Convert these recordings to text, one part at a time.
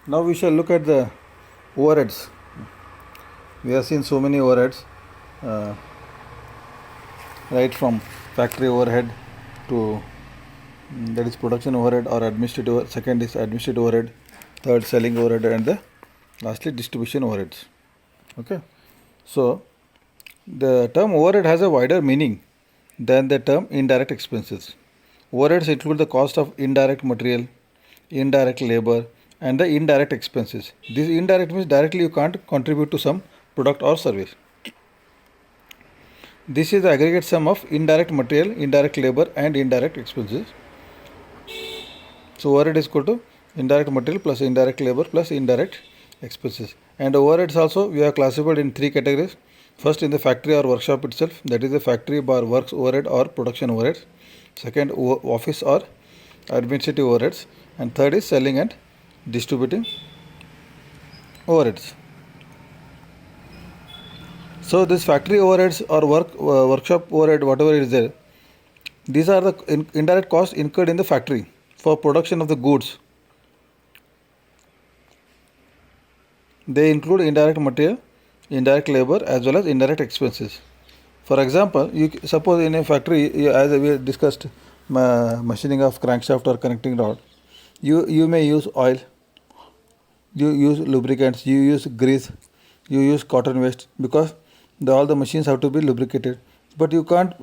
Now we shall look at the overheads. We have seen so many overheads, uh, right from factory overhead to that is production overhead or administrative. Second is administrative overhead, third selling overhead, and the lastly distribution overheads. Okay, so the term overhead has a wider meaning than the term indirect expenses. Overheads include the cost of indirect material, indirect labor, and the indirect expenses. This indirect means directly you can't contribute to some product or service. This is the aggregate sum of indirect material, indirect labor, and indirect expenses. So overhead is equal to indirect material plus indirect labor plus indirect expenses. And overheads also we have classified in three categories. First, in the factory or workshop itself, that is the factory bar works overhead or production overheads. Second, office or administrative overheads. And third is selling and distributing overheads. So this factory overheads or workshop overhead, whatever it is there, these are the indirect costs incurred in the factory for production of the goods. They include indirect material, indirect labor, as well as indirect expenses. For example, you suppose in a factory, as we discussed, machining of crankshaft or connecting rod, you may use oil, you use lubricants, you use grease, you use cotton waste because all the machines have to be lubricated. But you can't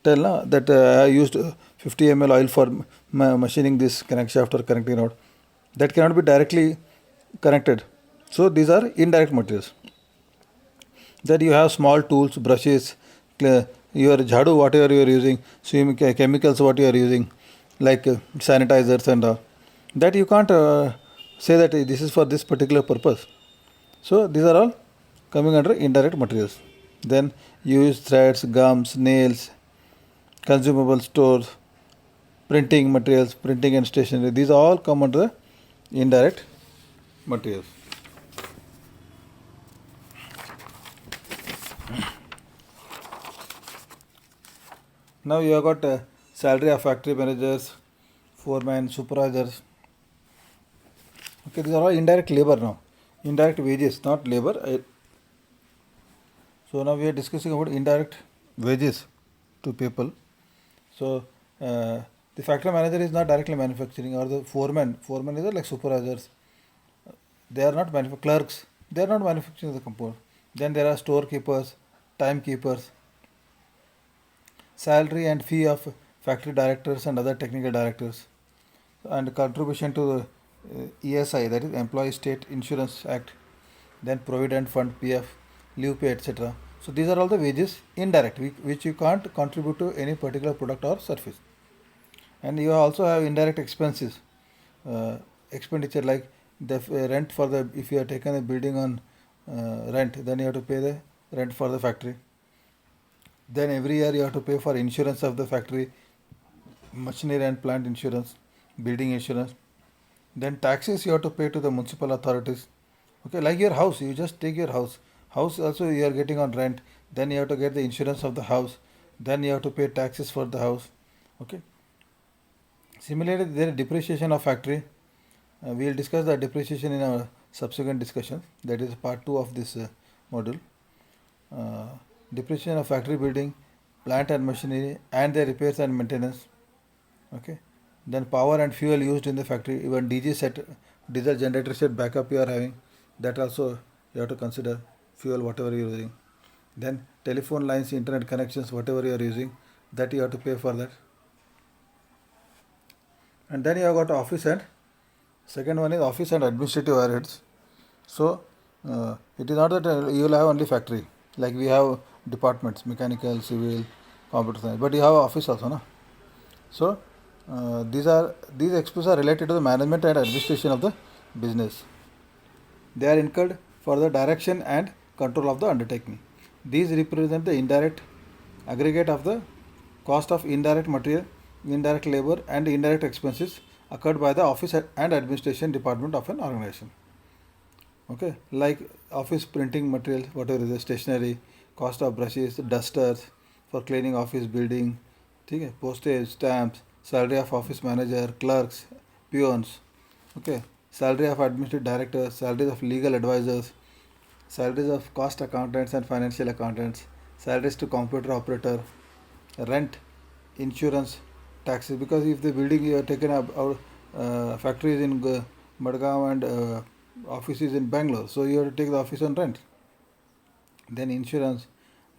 tell that I used 50 ml oil for machining this crankshaft or connecting rod. That cannot be directly connected. So these are indirect materials. Then you have small tools, brushes, your jhadu, whatever you are using, chemicals, what you are using, like sanitizers and all. That you can't say that this is for this particular purpose. So these are all coming under indirect materials. Then you use threads, gums, nails, consumable stores, printing materials, printing and stationery. These all come under the indirect materials. Now you have got salary of factory managers, foremen, supervisors. Okay, these are all indirect labor now. Indirect wages, not labor. So now we are discussing about indirect wages to people. So the factory manager is not directly manufacturing, or the foreman is like supervisors. They are not clerks. They are not manufacturing the compound. Then there are storekeepers, timekeepers, salary and fee of factory directors and other technical directors, and contribution to the ESI, that is Employee State Insurance Act, then Provident Fund, PF, leave pay, etc. So these are all the wages indirect, which you can't contribute to any particular product or service. And you also have indirect expenses, expenditure like the rent for the, if you have taken a building on rent, then you have to pay the rent for the factory. Then every year you have to pay for insurance of the factory, machinery and plant insurance, building insurance. Then taxes you have to pay to the municipal authorities. Okay, like your house, you just take your house. House also you are getting on rent. Then you have to get the insurance of the house. Then you have to pay taxes for the house. Okay. Similarly, there is depreciation of factory. We will discuss the depreciation in our subsequent discussion. That is part 2 of this module. Depreciation of factory building, plant and machinery, and their repairs and maintenance. Okay. Then power and fuel used in the factory, even DG set, diesel generator set backup you are having, that also you have to consider, fuel whatever you are using. Then telephone lines, internet connections, whatever you are using, that you have to pay for that. And then you have got office and, second one is office and administrative overheads. So it is not that you will have only factory, like we have departments, mechanical, civil, computer science, but you have office also, no? So these expenses are related to the management and administration of the business. They are incurred for the direction and control of the undertaking. These represent the indirect aggregate of the cost of indirect material, indirect labor, and indirect expenses occurred by the office and administration department of an organization. Okay, like office printing material, whatever is the stationery, cost of brushes, dusters for cleaning office building, postage, stamps, salary of office manager, clerks, peons. Okay, salary of administrative directors, salaries of legal advisors, salaries of cost accountants and financial accountants, salaries to computer operator, rent, insurance, taxes. Because if the building you are taken up, our factory is in Madgaon and office is in Bangalore, so you have to take the office on rent. Then insurance,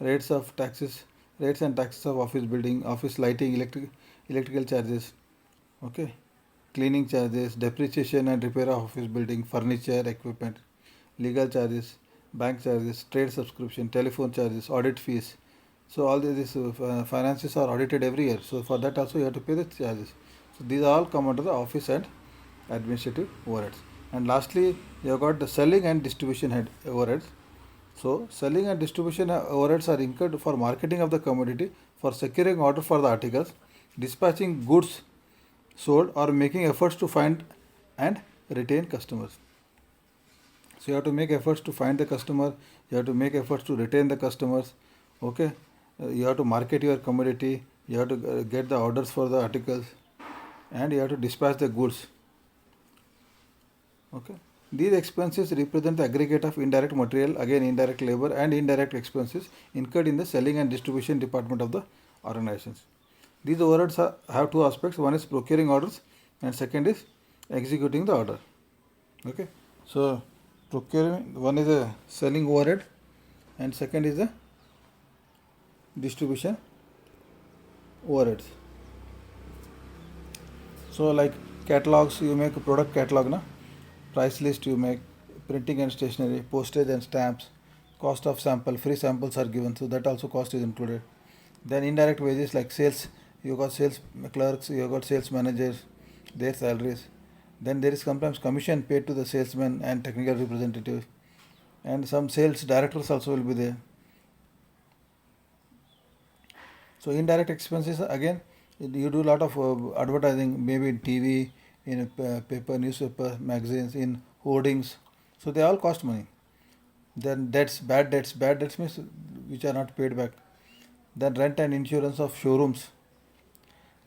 rates of taxes, rates and taxes of office building, office lighting, electrical charges, okay, cleaning charges, depreciation and repair of office building, furniture, equipment, legal charges, bank charges, trade subscription, telephone charges, audit fees. So all these finances are audited every year. So for that also you have to pay the charges. So these all come under the office and administrative overheads. And lastly, you have got the selling and distribution head overheads. So selling and distribution overheads are incurred for marketing of the commodity, for securing order for the articles, dispatching goods sold, or making efforts to find and retain customers. So you have to make efforts to find the customer, you have to make efforts to retain the customers, okay. You have to market your commodity, you have to get the orders for the articles, and you have to dispatch the goods, okay. These expenses represent the aggregate of indirect material, again indirect labor and indirect expenses incurred in the selling and distribution department of the organizations. These overheads have two aspects. One is procuring orders and second is executing the order. Okay. So procuring, one is a selling overhead and second is the distribution overheads. So like catalogs, you make a product catalog, na? Price list you make, printing and stationery, postage and stamps, cost of sample, free samples are given, so that also cost is included. Then indirect wages like sales, you got sales clerks, you got sales managers, their salaries. Then there is sometimes commission paid to the salesman and technical representative, and some sales directors also will be there. So indirect expenses, again you do a lot of advertising, maybe in TV, in paper, newspaper, magazines, in hoardings. So they all cost money. Then debts, bad debts. Bad debts means which are not paid back. Then rent and insurance of showrooms.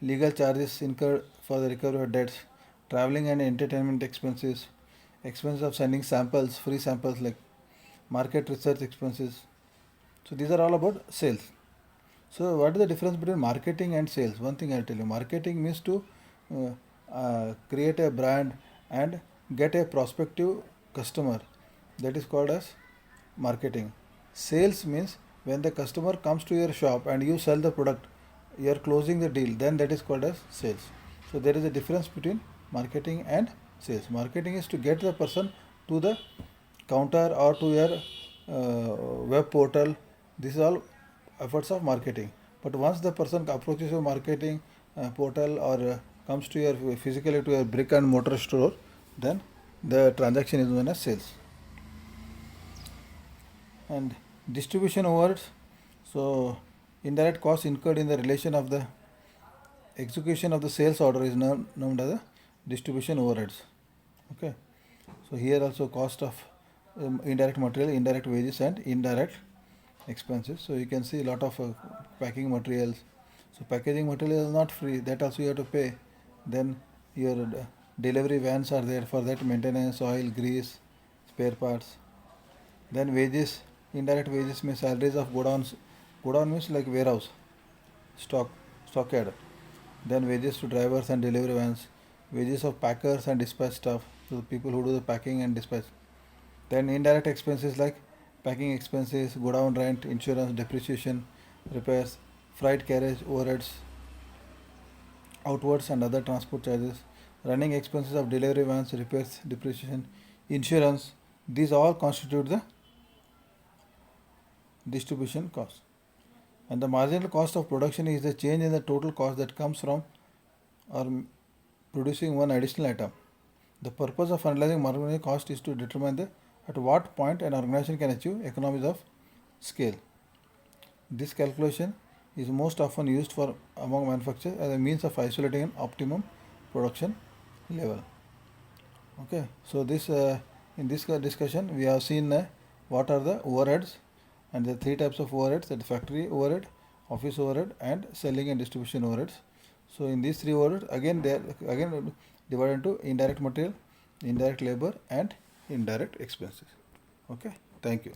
Legal charges incurred for the recovery of debts. Traveling and entertainment expenses. Expenses of sending samples, free samples like market research expenses. So these are all about sales. So what is the difference between marketing and sales? One thing I'll tell you. Marketing means to create a brand and get a prospective customer. That is called as marketing. Sales means when the customer comes to your shop and you sell the product, you are closing the deal, then that is called as sales. So there is a difference between marketing and sales. Marketing is to get the person to the counter or to your web portal. This is all efforts of marketing. But once the person approaches your marketing portal or comes to your physically to your brick and mortar store, then the transaction is known as sales. And distribution overheads, so indirect costs incurred in the relation of the execution of the sales order is known as the distribution overheads. Okay. So here also cost of indirect material, indirect wages and indirect expenses. So you can see a lot of packing materials. So packaging material is not free, that also you have to pay. Then your delivery vans are there, for that maintenance, oil, grease, spare parts. Then wages, indirect wages means salaries of godowns. Godown means like warehouse, stockyard. Then wages to drivers and delivery vans, wages of packers and dispatch staff, so the people who do the packing and dispatch. Then indirect expenses like packing expenses, godown rent, insurance, depreciation, repairs, freight carriage overheads, outwards and other transport charges, running expenses of delivery vans, repairs, depreciation, insurance. These all constitute the distribution cost. And the marginal cost of production is the change in the total cost that comes from or producing one additional item. The purpose of analyzing marginal cost is to determine at what point an organization can achieve economies of scale. This calculation is most often used for among manufacturers as a means of isolating an optimum production level. Okay, so this in this discussion we have seen what are the overheads and the three types of overheads: that factory overhead, office overhead, and selling and distribution overheads. So in these three overheads, again they are again divided into indirect material, indirect labor and indirect expenses. Okay, thank you.